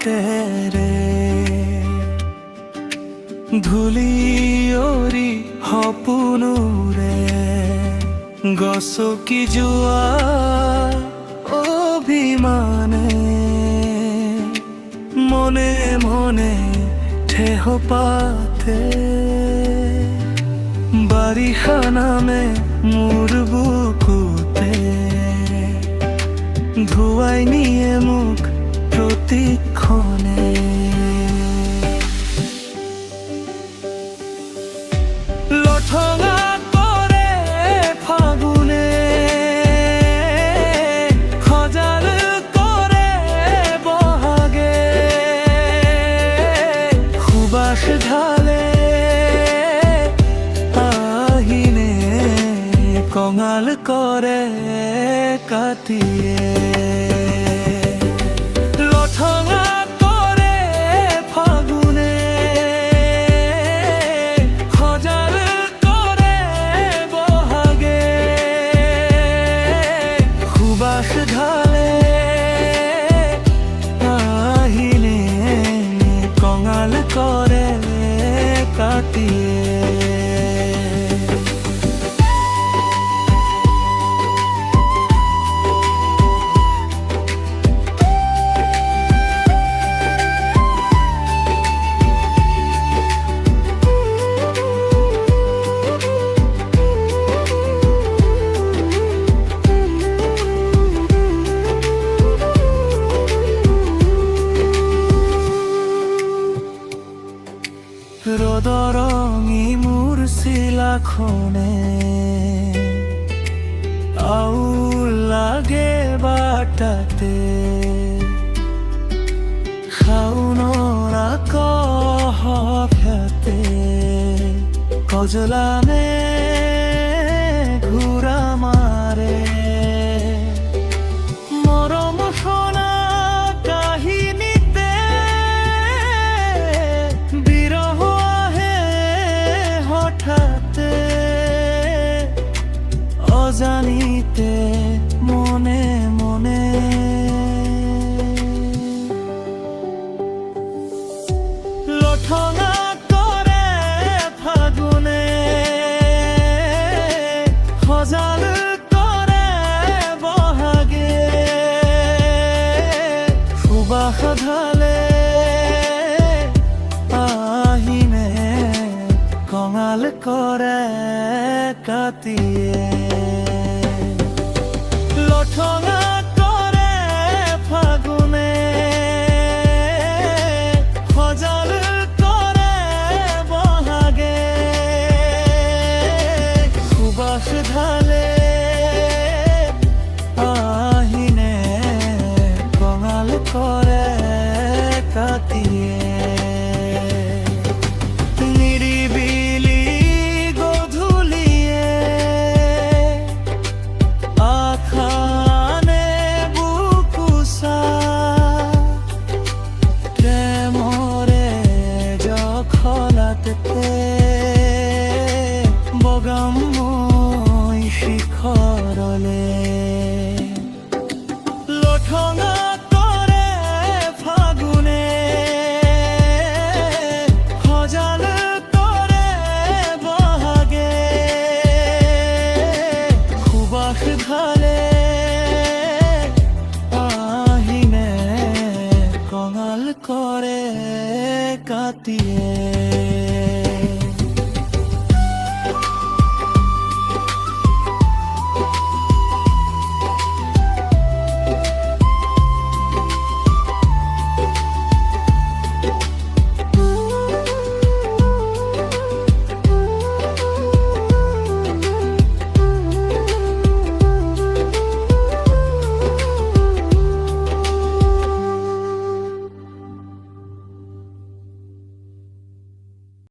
তেরে ধূলিয়ৰি সপোনৰে গছকি যোৱা অভিমানে মনে মনে ঠেহ পাতে বাৰিষা নামে মোৰ বুকুতে ধুৱাই নিয়ে মোক প্ৰতিক্ষণে লঠঙা কৰে ফাগুনে সজাল কৰে বহাগে সুবাস ঢালে আহিনে কঙাল কৰে কাটিয়ে লঠঙা কৰে ফাগুনে সজাল কৰে বহাগে সুবাস ঢালে আহিনে কঙাল কৰে কাটিয়ে ৰদৰঙি মোৰ চিলাখনে আউল লাগে বাটাতে শাওনৰ আকহতে কজলামে ঘূৰা মাৰে মৰম সোণা কাহিনীতে বিৰহ হঠাতে অজানিতে মনে মনে লঠঙা কৰে ফাগুনে সজাল কৰে বহাগে সুবাস ঢালে আহিনে কঙাল কৰে কাটিয়ে লঠঙা কৰে ফাগুনে সজাল কৰে বহাগে সুবাস ঢালে আহিনে কঙাল কৰে কাটিয়ে বগাম মই শিখৰলে লঠঙা কৰে ফাগুনে সজাল কৰে বহাগে সুবাস ঢালে আহিনে কঙাল কৰে কাটিয়ে